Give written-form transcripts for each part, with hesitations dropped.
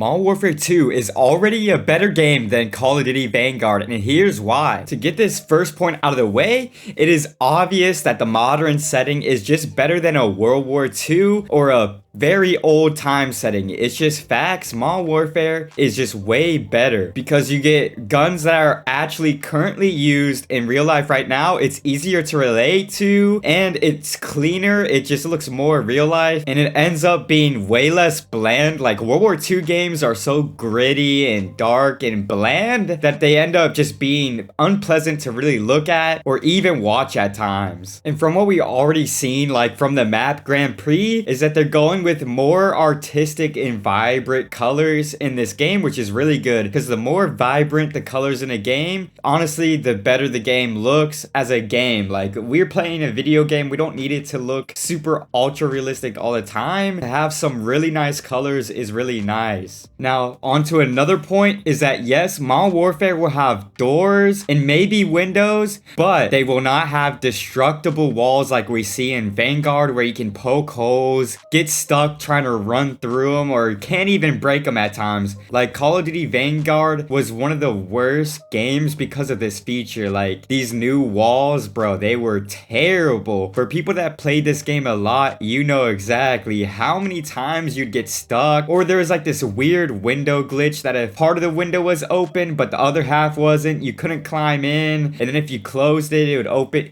Modern Warfare 2 is already a better game than Call of Duty Vanguard, and here's why. To get this first point out of the way, it is obvious that the modern setting is just better than a World War II or a very old time setting. It's just facts. Modern Warfare is just way better because you get guns that are actually currently used in real life right now. It's easier to relate to and it's cleaner. It just looks more real life and it ends up being way less bland. Like World War II games are so gritty and dark and bland that they end up just being unpleasant to really look at or even watch at times. And from what we already seen, like from the map Grand Prix, is that they're going with more artistic and vibrant colors in this game, which is really good because the more vibrant the colors in a game, honestly, the better the game looks as a game. Like we're playing a video game, we don't need it to look super ultra realistic all the time. To have some really nice colors is really nice. Now, on to another point is that yes, Modern Warfare will have doors and maybe windows, but they will not have destructible walls like we see in Vanguard where you can poke holes, get stuck trying to run through them, or can't even break them at times. Like Call of Duty Vanguard was one of the worst games because of this feature. Like these new walls, bro, they were terrible. For people that played this game a lot, you know exactly how many times you'd get stuck, or there was like this weird window glitch that if part of the window was open but the other half wasn't, you couldn't climb in, and then if you closed it, it would open.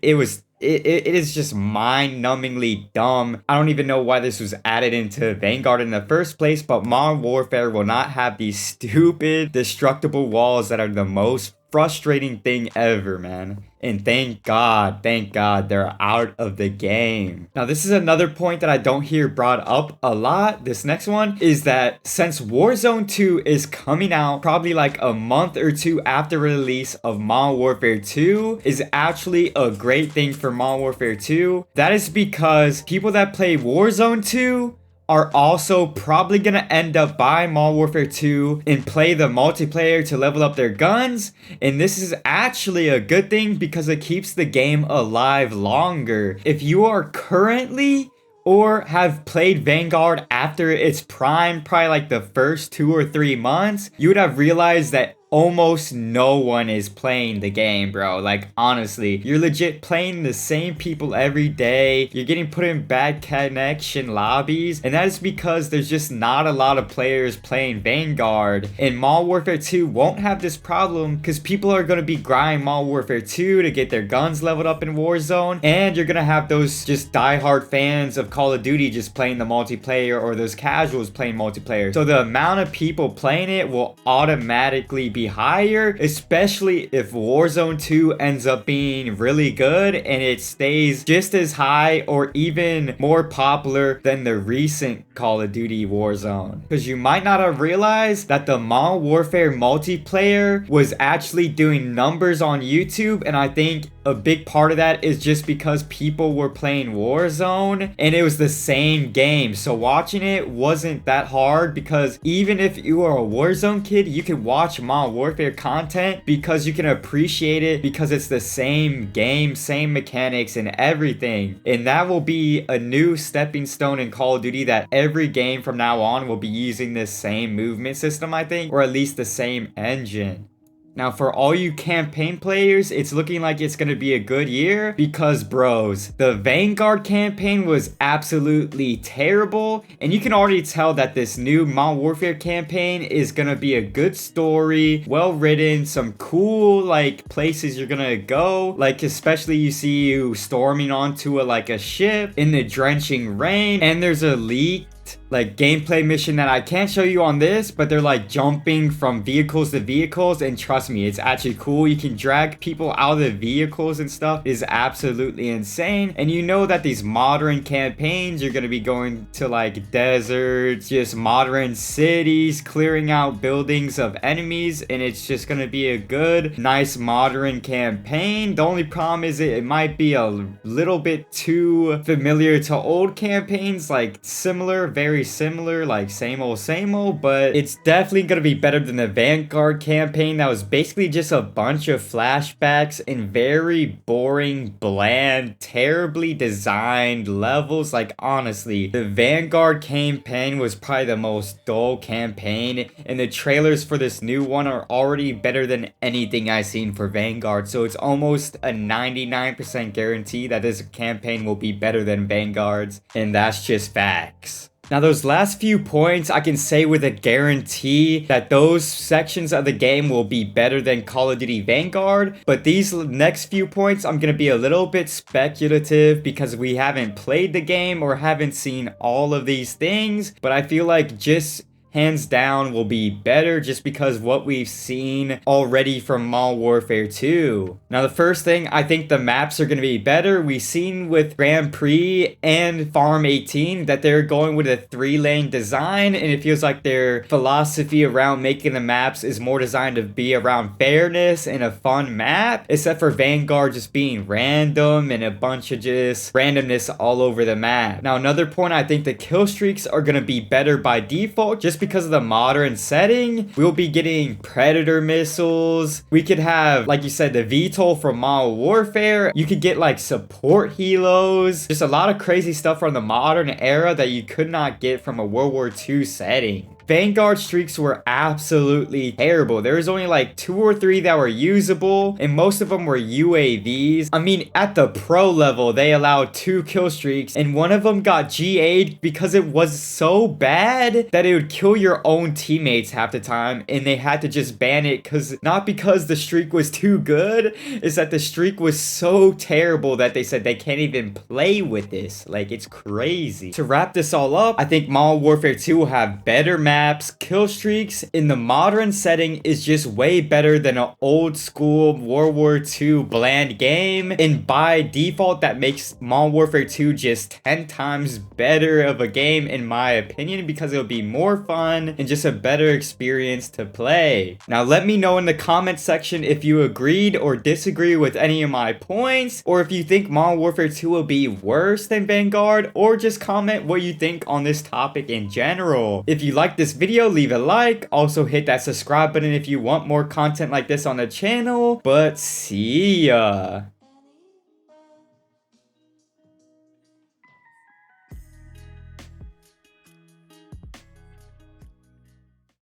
It is just mind-numbingly dumb. I don't even know why this was added into Vanguard in the first place, but Modern Warfare will not have these stupid, destructible walls that are the most frustrating thing ever, man. And thank God they're out of the game. Now, this is another point that I don't hear brought up a lot. This next one is that since Warzone 2 is coming out probably like a month or two after release of Modern Warfare 2 is actually a great thing for Modern Warfare 2. That is because people that play Warzone 2 are also probably gonna end up buying Modern Warfare 2 and play the multiplayer to level up their guns. And this is actually a good thing because it keeps the game alive longer. If you are currently or have played Vanguard after its prime, probably like the first 2 or 3 months, you would have realized that almost no one is playing the game, bro. Like honestly, you're legit playing the same people every day. You're getting put in bad connection lobbies, and that is because there's just not a lot of players playing Vanguard. And Modern Warfare 2 won't have this problem because people are going to be grinding Modern Warfare 2 to get their guns leveled up in Warzone, and you're going to have those just diehard fans of Call of Duty just playing the multiplayer, or those casuals playing multiplayer. So the amount of people playing it will automatically be higher, especially if Warzone 2 ends up being really good and it stays just as high or even more popular than the recent Call of Duty Warzone. Because you might not have realized that the Modern Warfare multiplayer was actually doing numbers on YouTube, and I think a big part of that is just because people were playing Warzone and it was the same game. So watching it wasn't that hard because even if you are a Warzone kid, you can watch Modern Warfare content because you can appreciate it because it's the same game, same mechanics and everything. And that will be a new stepping stone in Call of Duty, that every game from now on will be using this same movement system, I think, or at least the same engine. Now, for all you campaign players, it's looking like it's going to be a good year because, bros, the Vanguard campaign was absolutely terrible. And you can already tell that this new Modern Warfare campaign is going to be a good story, well written, some cool, like, places you're going to go. Like, especially you see you storming onto a ship in the drenching rain. And there's a leak like gameplay mission that I can't show you on this, but they're like jumping from vehicles to vehicles, and trust me, it's actually cool. You can drag people out of the vehicles and stuff. It is absolutely insane. And you know that these modern campaigns, you're gonna be going to like deserts, just modern cities, clearing out buildings of enemies, and it's just gonna be a good, nice modern campaign. The only problem is it might be a little bit too familiar to old campaigns, like similar very similar, like same old, but it's definitely gonna be better than the Vanguard campaign that was basically just a bunch of flashbacks and very boring, bland, terribly designed levels. Like, honestly, the Vanguard campaign was probably the most dull campaign, and the trailers for this new one are already better than anything I've seen for Vanguard, so it's almost a 99% guarantee that this campaign will be better than Vanguard's, and that's just facts. Now, those last few points, I can say with a guarantee that those sections of the game will be better than Call of Duty Vanguard, but these next few points, I'm going to be a little bit speculative because we haven't played the game or haven't seen all of these things, but I feel like just hands down will be better just because what we've seen already from Modern Warfare 2. Now, the first thing, I think the maps are going to be better. We've seen with Grand Prix and Farm 18 that they're going with a 3-lane design, and it feels like their philosophy around making the maps is more designed to be around fairness and a fun map, except for Vanguard just being random and a bunch of just randomness all over the map. Now, another point, I think the kill streaks are going to be better by default just because of the modern setting. We'll be getting Predator missiles. We could have, like you said, the VTOL from Modern Warfare. You could get like support helos. Just a lot of crazy stuff from the modern era that you could not get from a World War II setting. Vanguard streaks were absolutely terrible. There was only like 2 or 3 that were usable, and most of them were UAVs. I mean, at the pro level, they allowed 2 kill streaks, and one of them got GA'd because it was so bad that it would kill your own teammates half the time, and they had to just ban it not because the streak was too good, is that the streak was so terrible that they said they can't even play with this. Like, it's crazy. To wrap this all up, I think Modern Warfare 2 will have better maps, kill streaks in the modern setting is just way better than an old school World War II bland game, and by default that makes Modern Warfare 2 just 10 times better of a game in my opinion, because it'll be more fun and just a better experience to play. Now let me know in the comment section if you agreed or disagree with any of my points, or if you think Modern Warfare 2 will be worse than Vanguard, or just comment what you think on this topic in general. If you like this video, leave a like. Also hit that subscribe button if you want more content like this on the channel. But see ya.